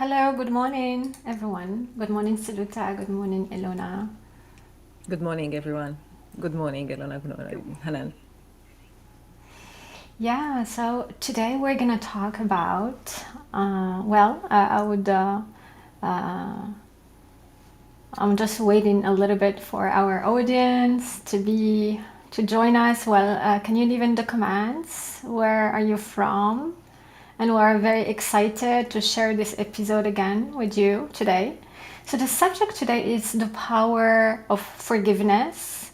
Hello, good morning, everyone. Good morning, Siluta. Good morning, Elona. Good morning, everyone. Good morning, EL'ona. Good morning, Hanan. Yeah, so today we're gonna talk about, I would, uh, I'm just waiting a little bit for our audience to join us. Can you leave in the comments where are you from? And we're very excited to share this episode again with you today. So the subject today is the power of forgiveness.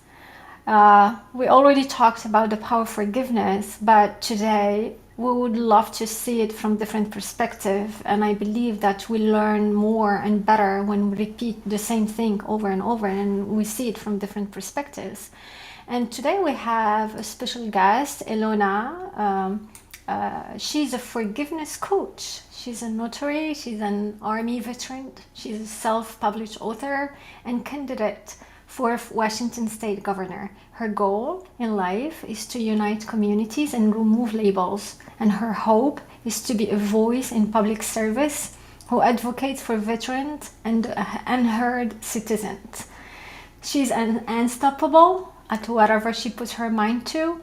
We already talked about the power of forgiveness, but today we would love to see it from different perspective. And I believe that we learn more and better when we repeat the same thing over and over and we see it from different perspectives. And today we have a special guest, El'ona. She's a forgiveness coach. She's a notary, she's an army veteran, she's a self published author and candidate for Washington state governor. Her goal in life is to unite communities and remove labels, and her hope is to be a voice in public service who advocates for veterans and unheard citizens. She's unstoppable at whatever she puts her mind to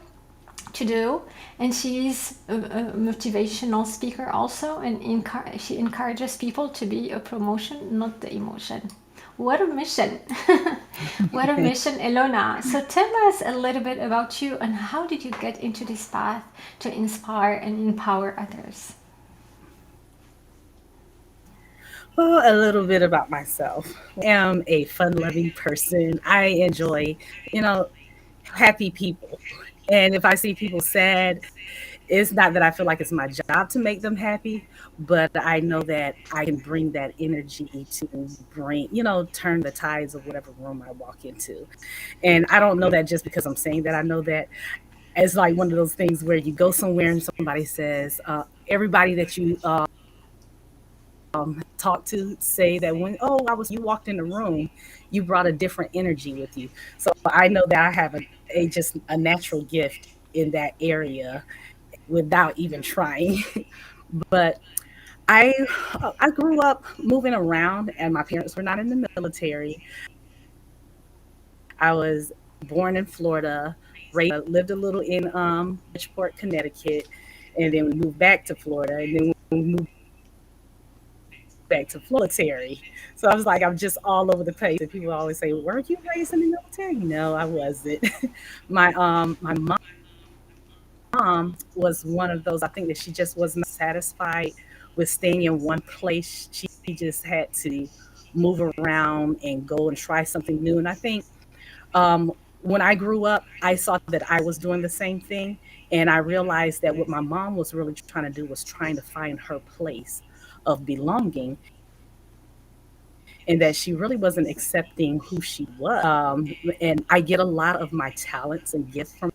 do, and she's a motivational speaker also, and she encourages people to be a promotion, not the emotion. What a mission. What a mission, El'ona. So tell us a little bit about you and how did you get into this path to inspire and empower others? Well, a little bit about myself. I am a fun loving person. I enjoy, you know, happy people. And if I see people sad, it's not that I feel like it's my job to make them happy, but I know that I can bring that energy to turn the tides of whatever room I walk into. And I don't know that just because I'm saying that. I know that it's like one of those things where you go somewhere and somebody says, everybody that you talk to say that when you walked in the room, you brought a different energy with you. So I know that I have a just a natural gift in that area without even trying. But I I grew up moving around, and my parents were not in the military. I was born in Florida, lived a little in Bridgeport, Connecticut, and then we moved back to Florida, and then we moved back to military. So I was like, I'm just all over the place. And people always say, "Weren't you raised in the military?" No, I wasn't. My mom was one of those. I think that she just was not satisfied with staying in one place. She just had to move around and go and try something new. And I think when I grew up, I saw that I was doing the same thing, and I realized that what my mom was really trying to do was trying to find her place of belonging, and that she really wasn't accepting who she was. And I get a lot of my talents and gifts from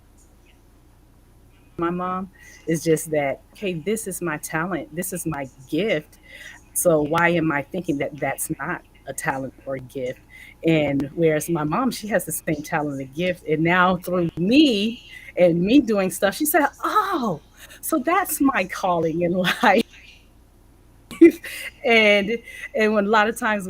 my mom. It's just that, okay, this is my talent, this is my gift. So why am I thinking that that's not a talent or a gift? And whereas my mom, she has the same talent and gift. And now through me and me doing stuff, she said, oh, so that's my calling in life. and and when a lot of times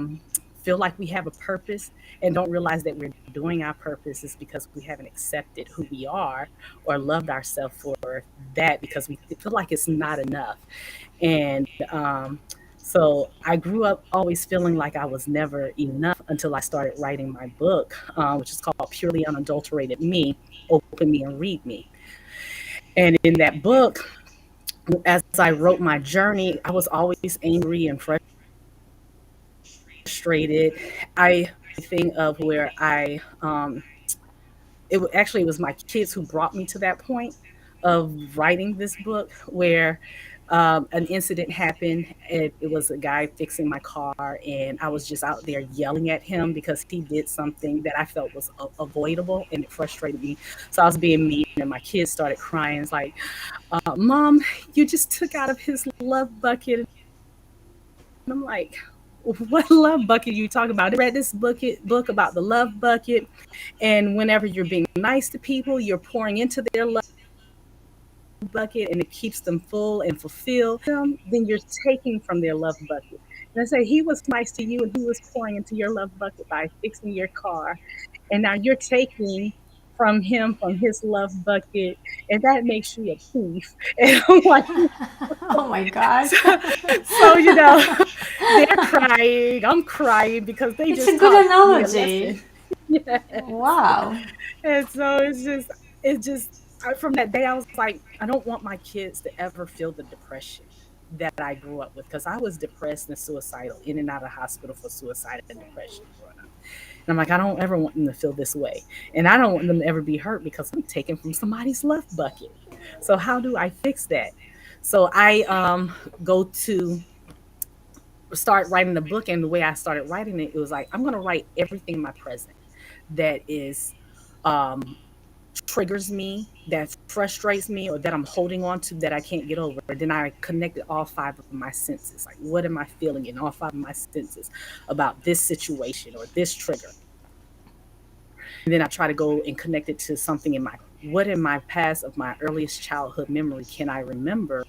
feel like we have a purpose and don't realize that we're doing our purpose is because we haven't accepted who we are or loved ourselves for that, because we feel like it's not enough. And so I grew up always feeling like I was never enough until I started writing my book, which is called Purely Unadulterated Me, Open Me and Read Me. And in that book, as I wrote my journey, I was always angry and frustrated. I think of where it was my kids who brought me to that point of writing this book, where an incident happened. It was a guy fixing my car, and I was just out there yelling at him because he did something that I felt was avoidable, and it frustrated me. So I was being mean, and my kids started crying. It's like, Mom, you just took out of his love bucket. And I'm like, what love bucket are you talking about? I read this book about the love bucket, and whenever you're being nice to people, you're pouring into their love bucket, and it keeps them full and fulfilled. Then you're taking from their love bucket. And I say, he was nice to you and he was pouring into your love bucket by fixing your car. And now you're taking from him, from his love bucket, and that makes you a thief. And I'm like, Oh my God. so they're crying. I'm crying because they It's just a good taught me a analogy. lesson. Yes. Wow. And so from that day, I was like, I don't want my kids to ever feel the depression that I grew up with because I was depressed and suicidal, in and out of hospital for suicide and depression growing up. And I'm like, I don't ever want them to feel this way. And I don't want them to ever be hurt because I'm taken from somebody's love bucket. So, how do I fix that? So, I go to start writing the book. And the way I started writing it, it was like, I'm going to write everything in my present that is um, triggers me, that frustrates me, or that I'm holding on to that I can't get over. Then I connected all five of my senses. Like, what am I feeling in all five of my senses about this situation or this trigger? And then I try to go and connect it to something what in my past of my earliest childhood memory can I remember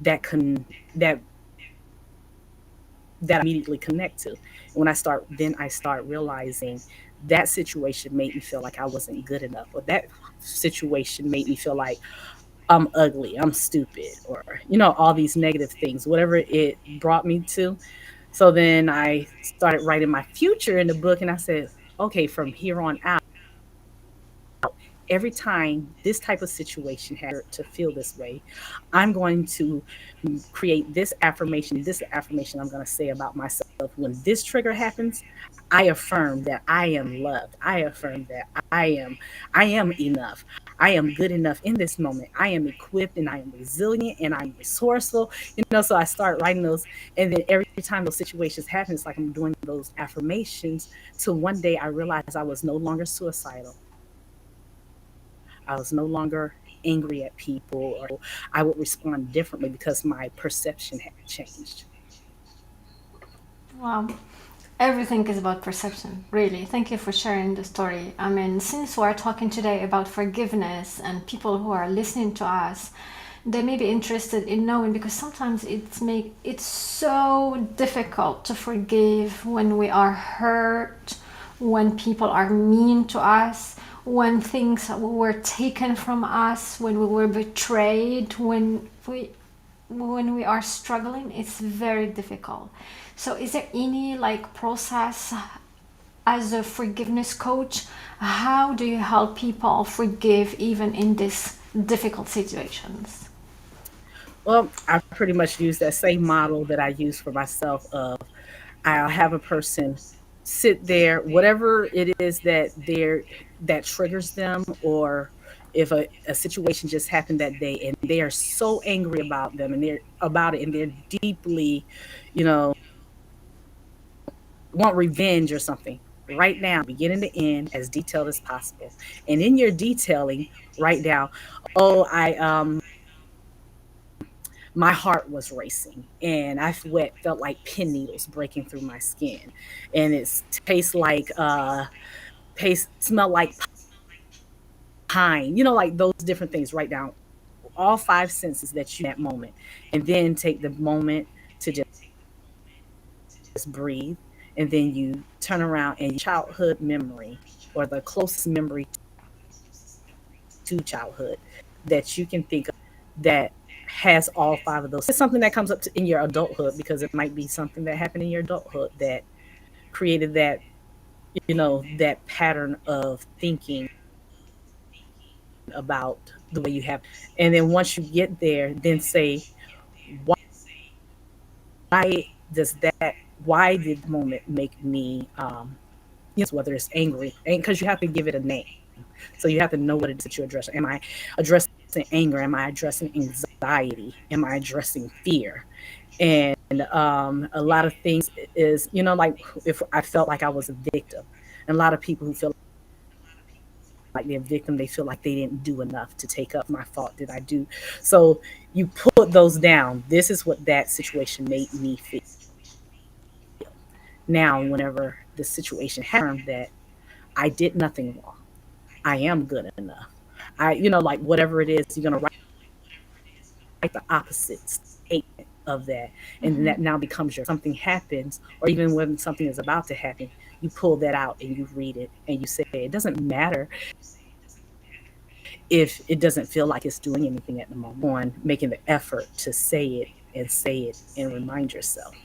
that can that that I immediately connect to. And then I start realizing that situation made me feel like I wasn't good enough, or that situation made me feel like I'm ugly, I'm stupid, or all these negative things, whatever it brought me to. So then I started writing my future in the book, and I said, okay, from here on out, every time this type of situation has to feel this way, I'm going to create this affirmation. This affirmation I'm going to say about myself. When this trigger happens, I affirm that I am loved. I affirm that I am enough. I am good enough in this moment. I am equipped and I am resilient and I'm resourceful. So I start writing those, and then every time those situations happen, it's like I'm doing those affirmations till one day I realized I was no longer suicidal. I was no longer angry at people, or I would respond differently because my perception had changed. Wow. Everything is about perception, really. Thank you for sharing the story. I mean, since we're talking today about forgiveness and people who are listening to us, they may be interested in knowing, because sometimes it's so difficult to forgive when we are hurt, when people are mean to us, when things were taken from us, when we were betrayed, when we are struggling. It's very difficult. So is there any like process as a forgiveness coach? How do you help people forgive even in these difficult situations? Well, I pretty much use that same model that I use for myself of I'll have a person sit there, whatever it is that triggers them, or if a situation just happened that day and they are so angry about them and they're about it and they're deeply, you know, want revenge or something. Write down beginning to end as detailed as possible. And in your detailing, write down, oh, I my heart was racing and I felt like pin needles breaking through my skin. And it tastes like smell like pine, like those different things. Write down all five senses that you that moment, and then take the moment to just breathe. And then you turn around and your childhood memory, or the closest memory to childhood that you can think of, that has all five of those. It's something that comes up in your adulthood, because it might be something that happened in your adulthood that created that pattern of thinking about the way you have. And then once you get there, then say, why does that, why did the moment make me, whether it's angry, because you have to give it a name. So you have to know what it is that you're addressing. Am I addressing anger? Am I addressing anxiety? Am I addressing fear? And a lot of things is, like if I felt like I was a victim, and a lot of people who feel like they're a victim, they feel like they didn't do enough to take up my fault. Did I do? So you put those down. This is what that situation made me feel. Now, whenever the situation happened, that I did nothing wrong, I am good enough. Like whatever it is, you're gonna write the opposite statement of that. And Mm-hmm. that now becomes your something happens, or even when something is about to happen, you pull that out and you read it and you say it doesn't matter if it doesn't feel like it's doing anything at the moment, on making the effort to say it and remind yourself.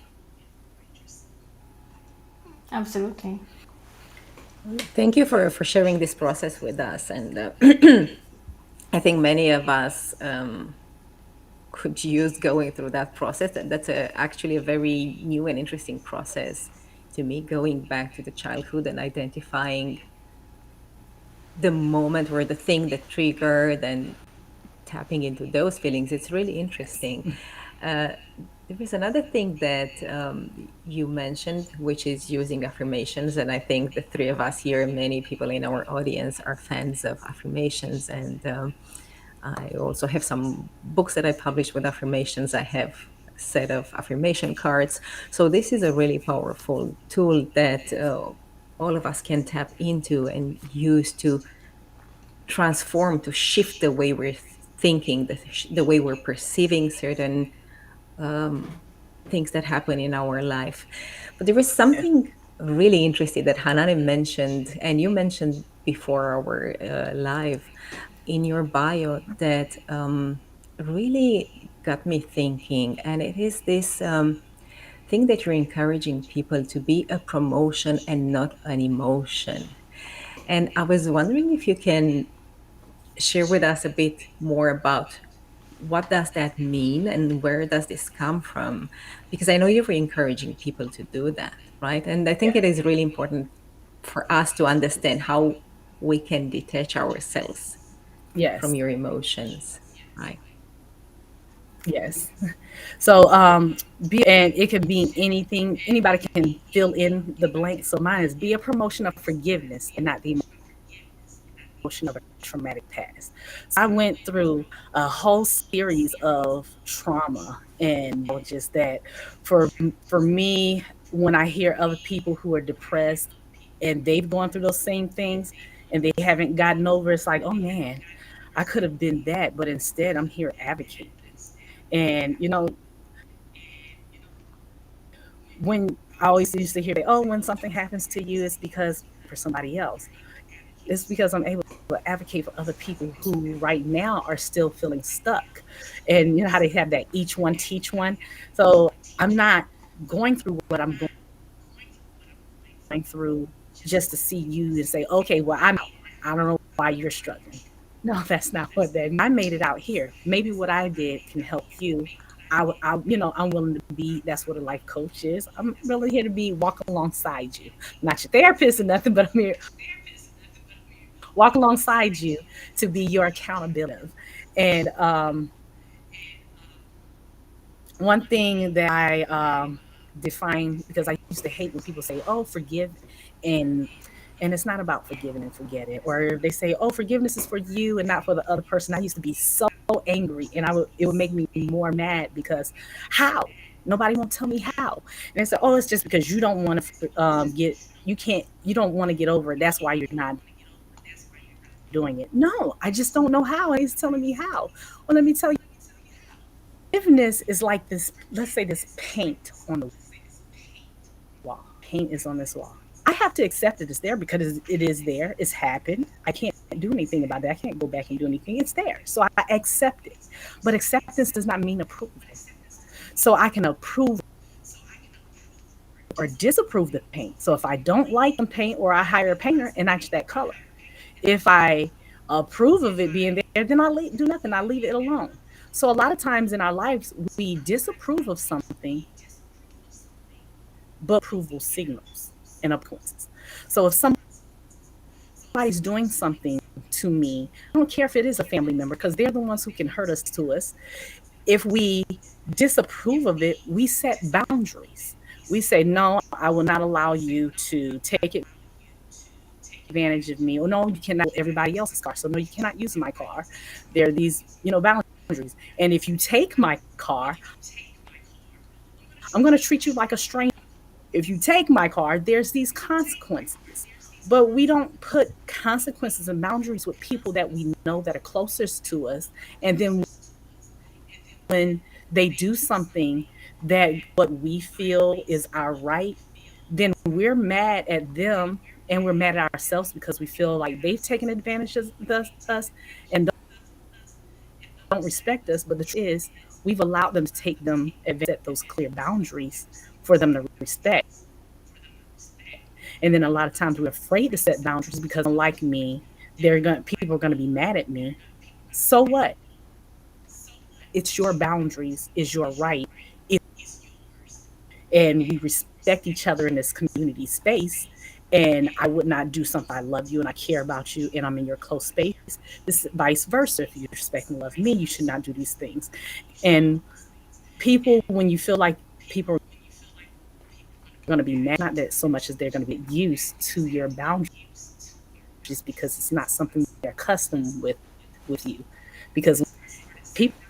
Absolutely. Thank you for sharing this process with us. And I think many of us could use going through that process. And that's actually a very new and interesting process to me, going back to the childhood and identifying the moment or the thing that triggered and tapping into those feelings. It's really interesting. Uh, there is another thing that you mentioned, which is using affirmations. And I think the three of us here, many people in our audience, are fans of affirmations. And I also have some books that I published with affirmations. I have a set of affirmation cards. So this is a really powerful tool that all of us can tap into and use to transform, to shift the way we're thinking, the way we're perceiving certain things that happen in our life. But there was Yeah. something really interesting that Hanan mentioned, and you mentioned before our live in your bio, that really got me thinking. And it is this thing that you're encouraging people to be a promotion and not an emotion. And I was wondering if you can share with us a bit more about what does that mean and where does this come from, because I know you're encouraging people to do that, right? And I think Yeah. it is really important for us to understand how we can detach ourselves from Yes. your emotions, right? Yes. So be, and it can be anything, anybody can fill in the blank. So mine is be a promotion of forgiveness and not the emotion of a traumatic past. So I went through a whole series of trauma, and just that for for me, when I hear other people who are depressed and they've gone through those same things and they haven't gotten over, it's like, oh man, I could have been that, but instead I'm here advocating. And when I always used to hear that, oh, when something happens to you, it's because for somebody else. It's because I'm able to advocate for other people who right now are still feeling stuck. And you know how they have that each one teach one. So I'm not going through what I'm going through just to see you and say, okay, well, I'm out. I don't know why you're struggling. No, that's not what that means. I made it out here. Maybe what I did can help you. I'm willing to be. That's what a life coach is. I'm really here to be walk alongside you, not your therapist or nothing, but I'm here walk alongside you to be your accountability. And one thing that I define, because I used to hate when people say, "Oh, forgive," and it's not about forgiving and forgetting. Or they say, "Oh, forgiveness is for you and not for the other person." I used to be so angry, and it would make me more mad because how nobody won't tell me how. And they say, "Oh, it's just because you don't want to get you don't want to get over it. That's why you're not doing it." No, I just don't know how. And he's telling me how. Well, let me tell you, forgiveness is like this. Let's say this paint on the wall. Paint is on this wall. I have to accept it. It's there because it is there. It's happened. I can't do anything about it. I can't go back and do anything. It's there. So I accept it. But acceptance does not mean approval. So I can approve or disapprove the paint. So if I don't like the paint, or I hire a painter and I change that color. If I approve of it being there, then do nothing. I leave it alone. So a lot of times in our lives, we disapprove of something, but approval signals and consequences. So if somebody's doing something to me, I don't care if it is a family member, because they're the ones who can hurt us to us. If we disapprove of it, we set boundaries. We say, no, I will not allow you to take advantage of me. Or no, you cannot everybody else's car. So no, you cannot use my car. There are these, boundaries. And if you take my car, I'm going to treat you like a stranger. If you take my car, there's these consequences. But we don't put consequences and boundaries with people that we know that are closest to us. And then when they do something that what we feel is our right, then we're mad at them and we're mad at ourselves because we feel like they've taken advantage of us and don't respect us. But the truth is, we've allowed them to take them and set those clear boundaries for them to respect. And then a lot of times we're afraid to set boundaries because, unlike me, people are gonna be mad at me. So what? It's your boundaries, is your right, and we respect each other in this community space. And I would not do something. I love you and I care about you and I'm in your close space. This vice versa. If you respect and love me, you should not do these things. And people, when you feel like people are going to be mad, not that so much as they're going to get used to your boundaries because it's not something they're accustomed with you. Because people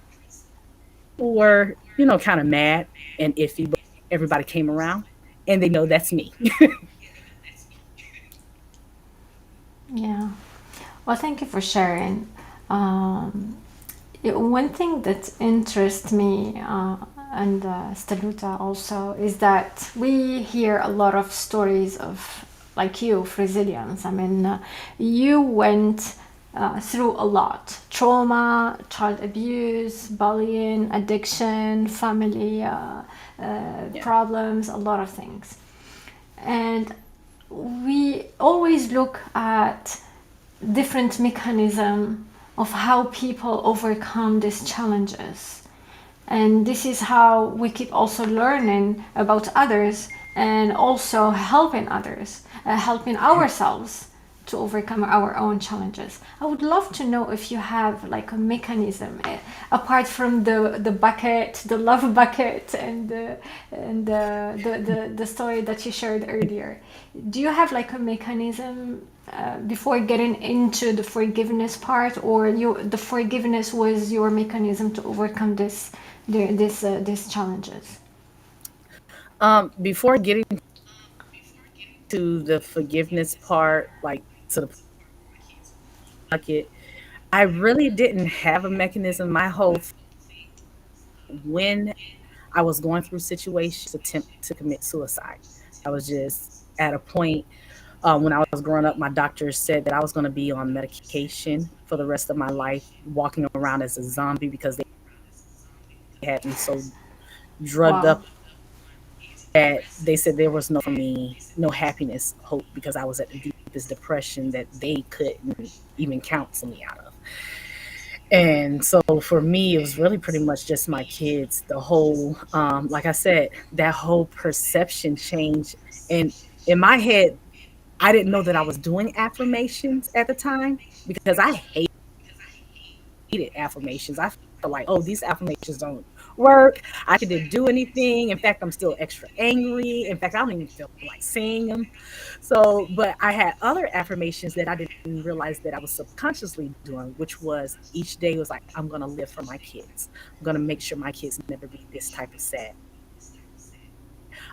were, kind of mad and iffy, but everybody came around and they know that's me. Yeah. Well, thank you for sharing. One thing that interests me and Staluta also is that we hear a lot of stories of, like you, of resilience. I mean, you went through a lot: trauma, child abuse, bullying, addiction, family problems, a lot of things. And we always look at different mechanism of how people overcome these challenges, and this is how we keep also learning about others and also helping others, helping ourselves to overcome our own challenges. I would love to know if you have like a mechanism apart from the bucket, the love bucket, and the story that you shared earlier. Do you have like a mechanism before getting into the forgiveness part, or the forgiveness was your mechanism to overcome these challenges? Before getting to the forgiveness part, like to the bucket, I really didn't have a mechanism. My whole when I was going through situations, attempt to commit suicide. I was just at a point when I was growing up. My doctors said that I was going to be on medication for the rest of my life, walking around as a zombie because they had me so drugged Wow. up that they said there was no for me, no happiness, hope, because I was at the deepest depression that they couldn't even counsel me out of. And so for me, it was really pretty much just my kids. The whole, like I said, that whole perception change. And in my head, I didn't know that I was doing affirmations at the time because I hated affirmations. I felt like, oh, these affirmations don't work. I didn't do anything. In fact, I'm still extra angry. In fact, I don't even feel like saying them. So, but I had other affirmations that I didn't realize that I was subconsciously doing, which was each day was like, I'm going to live for my kids. I'm going to make sure my kids never be this type of sad.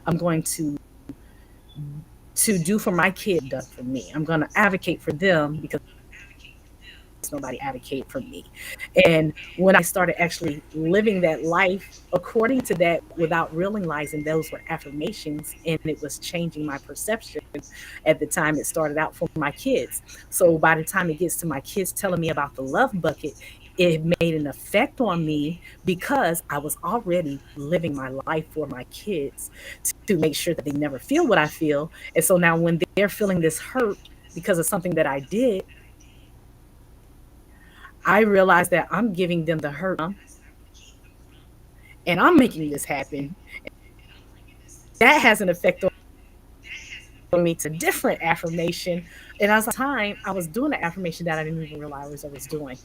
I'm going to do for my kid done for me. I'm going to advocate for them because nobody advocate for me. And when I started actually living that life according to that without realizing those were affirmations and it was changing my perception, at the time it started out for my kids. So by the time it gets to my kids telling me about the love bucket, it made an effect on me because I was already living my life for my kids to make sure that they never feel what I feel. And so now when they're feeling this hurt because of something that I did, I realized that I'm giving them the hurt and I'm making this happen. That has an effect on me to different affirmation. And as a time, I was doing the affirmation that I didn't even realize I was doing.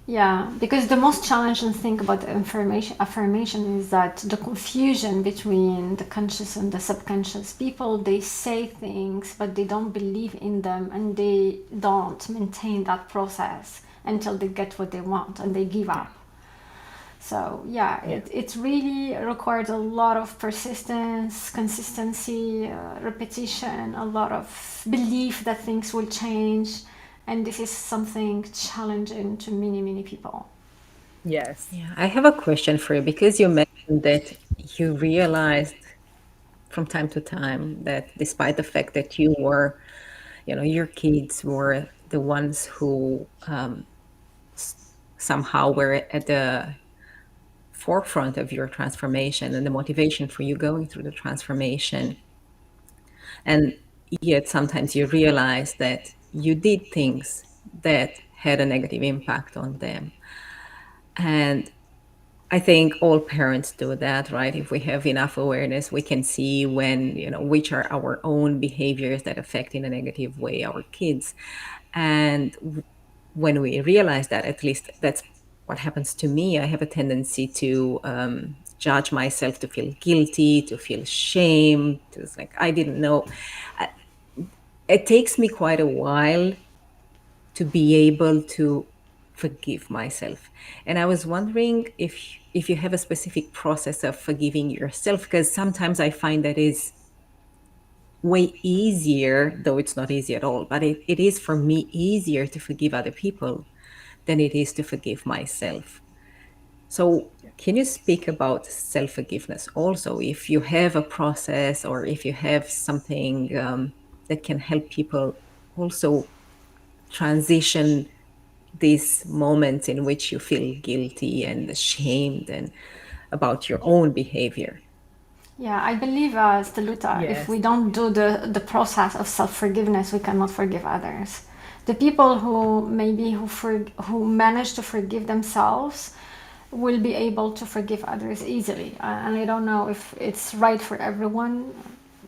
Yeah, because the most challenging thing about the affirmation is that the confusion between the conscious and the subconscious. People, they say things, but they don't believe in them, and they don't maintain that process until they get what they want and they give up. So yeah, Yeah. it really requires a lot of persistence, consistency, repetition, a lot of belief that things will change, and this is something challenging to many people. Yes. Yeah, I have a question for you because you mentioned that you realized from time to time that despite the fact that you were, your kids were the ones who somehow were at the forefront of your transformation and the motivation for you going through the transformation. And yet sometimes you realize that you did things that had a negative impact on them. And I think all parents do that, right? If we have enough awareness, we can see when, which are our own behaviors that affect in a negative way our kids. And when we realize that, at least that's what happens to me, I have a tendency to judge myself, to feel guilty, to feel shame, to it's like, I didn't know. I- It takes me quite a while to be able to forgive myself. And I was wondering if you have a specific process of forgiving yourself, because sometimes I find that is way easier, though it's not easy at all, but it is for me easier to forgive other people than it is to forgive myself. So can you speak about self-forgiveness also, if you have a process or if you have something that can help people also transition these moments in which you feel guilty and ashamed and about your own behavior? Yeah, I believe, Steluta, if we Yes. don't do the process of self forgiveness, we cannot forgive others. The people who maybe who manage to forgive themselves will be able to forgive others easily. And I don't know if it's right for everyone.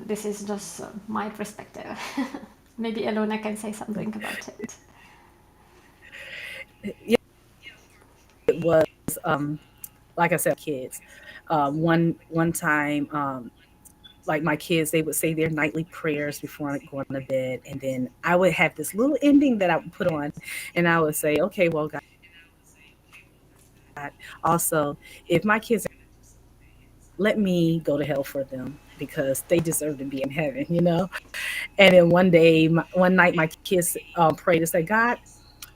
This is just my perspective. Maybe Elona can say something about it. Yeah, it was like I said, kids. One time, like my kids, they would say their nightly prayers before going to bed, and then I would have this little ending that I would put on, and I would say, "Okay, well, God, also, if my kids let me go to hell for them because they deserve to be in heaven, you know." And then one night, my kids prayed and said, "God,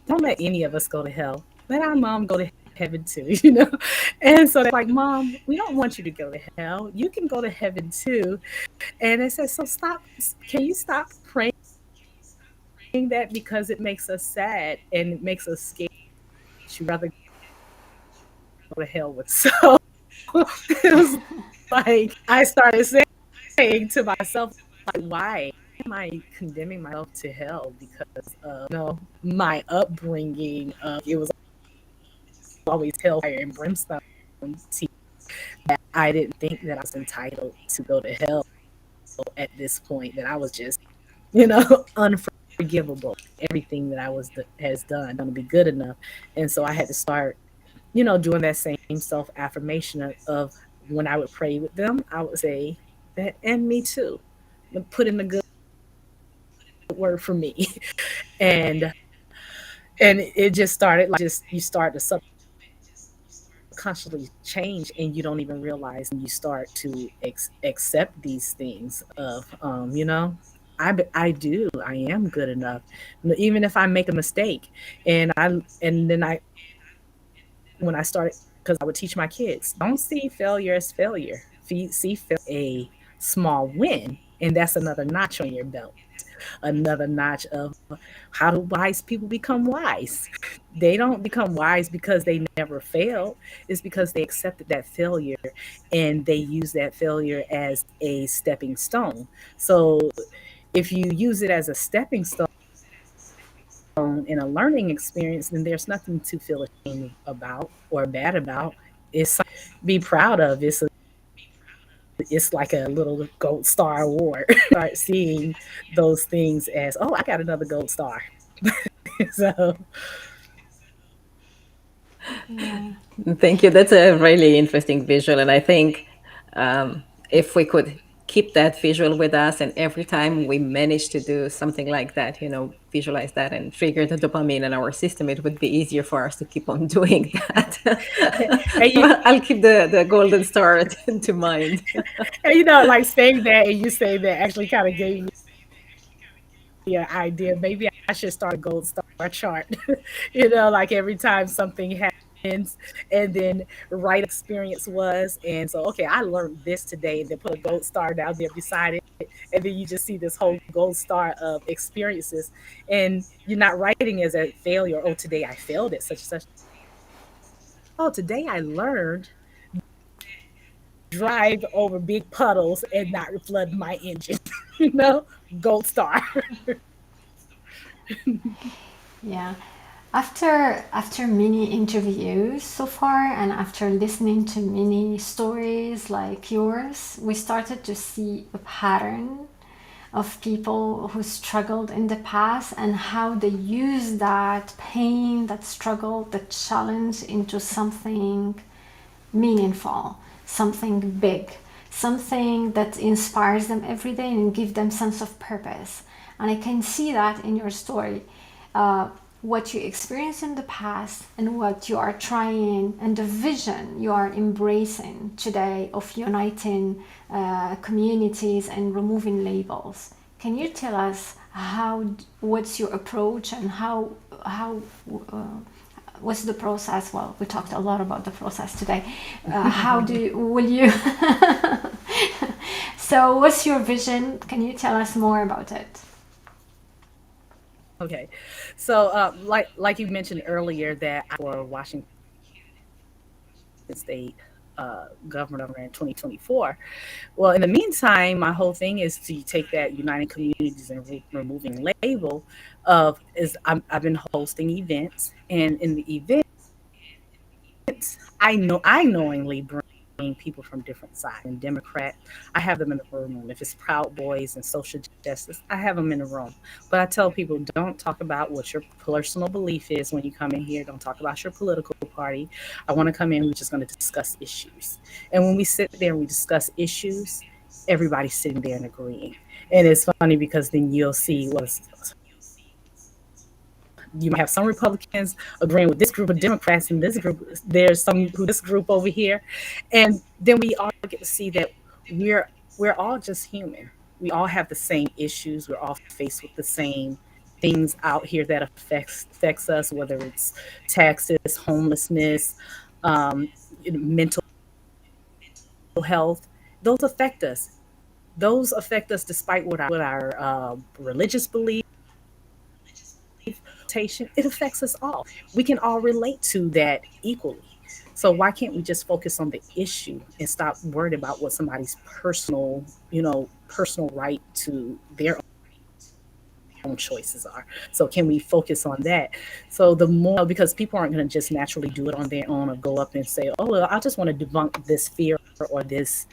don't let any of us go to hell. Let our mom go to heaven too," you know. And so they're like, "Mom, we don't want you to go to hell. You can go to heaven too." And I said, "So stop. Can you stop praying that because it makes us sad and it makes us scared? You rather go to hell with." So it was like I started saying to myself, like, why am I condemning myself to hell because of my upbringing? It was always hellfire and brimstone. That I didn't think that I was entitled to go to hell at this point. That I was just unforgivable. Everything that I was has done going to be good enough, and so I had to start doing that same self affirmation of when I would pray with them, I would say that, and me too. Put in a good word for me, and it just started like just you start to subconsciously change, and you don't even realize, and you start to accept these things of I am good enough, even if I make a mistake, and then I when I started, because I would teach my kids, don't see failure as failure. See failure a small win, and that's another notch on your belt. Another notch of how do wise people become wise? They don't become wise because they never failed. It's because they accepted that failure and they use that failure as a stepping stone. So if you use it as a stepping stone in a learning experience, then there's nothing to feel ashamed about or bad about. It's something to be proud of. It's like a little gold star award. Start seeing those things as, oh, I got another gold star. So Yeah. Thank you. That's a really interesting visual. And I think if we could keep that visual with us, and every time we manage to do something like that, visualize that and trigger the dopamine in our system, it would be easier for us to keep on doing that. and you Well, I'll keep the golden star to mind. and like saying that and you say that actually kind of gave me an idea. Maybe I should start a gold star chart. Like every time something happens, and then write experience was. And so, okay, I learned this today, and then put a gold star down there beside it. And then you just see this whole gold star of experiences. And you're not writing as a failure. Oh, today I failed at such and such. Oh, today I learned drive over big puddles and not flood my engine. you know, gold star. Yeah. After many interviews so far and after listening to many stories like yours, we started to see a pattern of people who struggled in the past and how they use that pain, that struggle, that challenge into something meaningful, something big, something that inspires them every day and give them sense of purpose. And I can see that in your story. What you experienced in the past and what you are trying and the vision you are embracing today of uniting communities and removing labels. Can you tell us what's your approach and how uh, what's the process? Well, we talked a lot about the process today. How will you? So, what's your vision? Can you tell us more about it? Okay, so like you mentioned earlier that I for Washington State governor in 2024. Well, in the meantime, my whole thing is to take that Uniting Communities and Removing Label of is I've been hosting events, and in the events, I knowingly bring people from different sides. And Democrat, I have them in the room. If it's Proud Boys and social justice, I have them in the room. But I tell people, don't talk about what your personal belief is when you come in here. Don't talk about your political party. I want to come in. We're just going to discuss issues. And when we sit there and we discuss issues, everybody's sitting there and agreeing. And it's funny because then you'll see you might have some Republicans agreeing with this group of Democrats, and this group there's some who this group over here, and then we all get to see that we're all just human. We all have the same issues. We're all faced with the same things out here that affects us, whether it's taxes, homelessness, um, mental health. Those affect us. Those affect us despite what our religious beliefs it affects us all. We can all relate to that equally. So why can't we just focus on the issue and stop worrying about what somebody's personal right to their own choices are? So can we focus on that? So the more because people aren't going to just naturally do it on their own or go up and say, "Oh, well, I just want to debunk this fear or this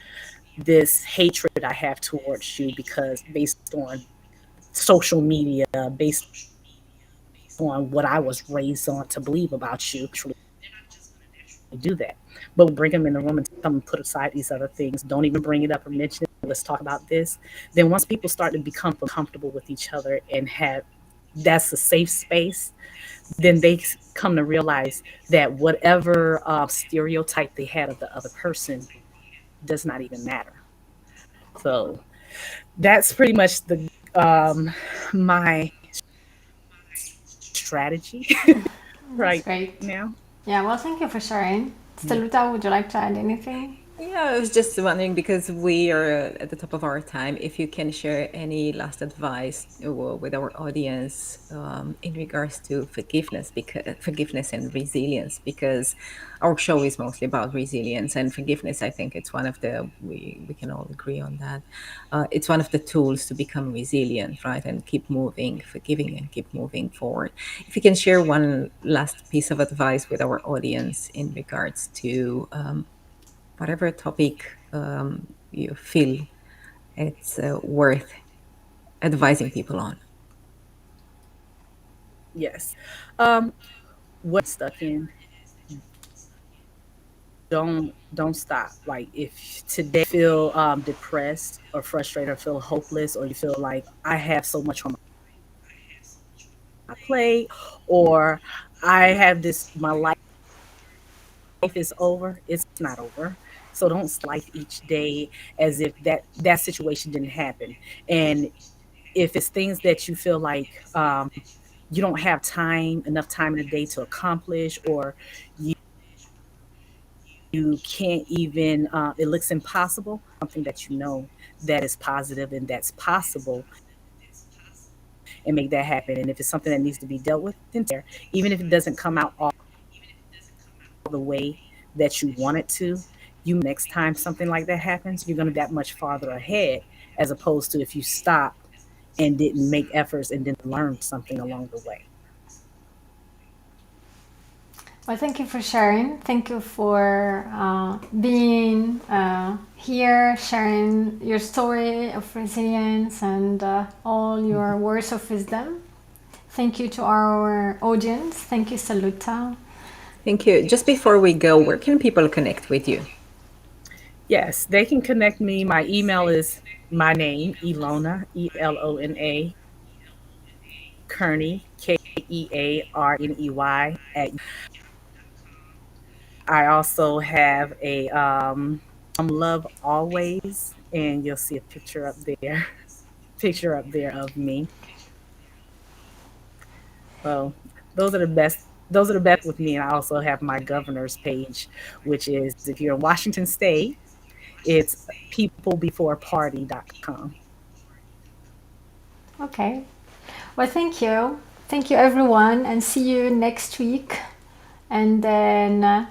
hatred I have towards you because based on social media, based on what I was raised on to believe about you." Do that. But we bring them in the room and tell them put aside these other things. Don't even bring it up or mention it. Let's talk about this. Then once people start to become comfortable with each other and have that's a safe space, then they come to realize that whatever stereotype they had of the other person does not even matter. So that's pretty much the my strategy That's right great. now. Yeah, well, thank you for sharing. Steluta, would you like to add anything? Yeah, I was just wondering because we are at the top of our time, if you can share any last advice with our audience in regards to forgiveness, because forgiveness and resilience, because our show is mostly about resilience and forgiveness. I think it's one of the we can all agree on that. It's one of the tools to become resilient, right, and keep moving, forgiving, and keep moving forward. If you can share one last piece of advice with our audience in regards to whatever topic you feel it's worth advising people on. Yes. What stuck in don't stop. Like if today you feel depressed or frustrated or feel hopeless or you feel like I have so much on my plate or I have this my life is over, it's not over. So don't life each day as if that situation didn't happen. And if it's things that you feel like you don't have enough time in the day to accomplish, or you can't even, it looks impossible, something that you know that is positive and that's possible, and make that happen. And if it's something that needs to be dealt with, then there, even if it doesn't come out all the way that you want it to, you next time something like that happens, you're going to be that much farther ahead, as opposed to if you stopped and didn't make efforts and didn't learn something along the way. Well, thank you for sharing. Thank you for being here, sharing your story of resilience and all your words of wisdom. Thank you to our audience. Thank you, Saluta. Thank you. Just before we go, where can people connect with you? Yes, they can connect me. My email is my name, EL'ona, EL'ona Kearney, KEARNEY at. I also have a love always, and you'll see a picture up there, picture up there of me. So those are the best. Those are the best with me. And I also have my governor's page, which is if you're in Washington State, it's peoplebeforeparty.com. Okay. Well, thank you. Thank you, everyone, and see you next week. And then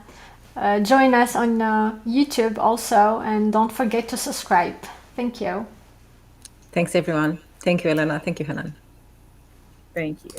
join us on YouTube also, and don't forget to subscribe. Thank you. Thanks, everyone. Thank you, Elena. Thank you, Hanan. Thank you.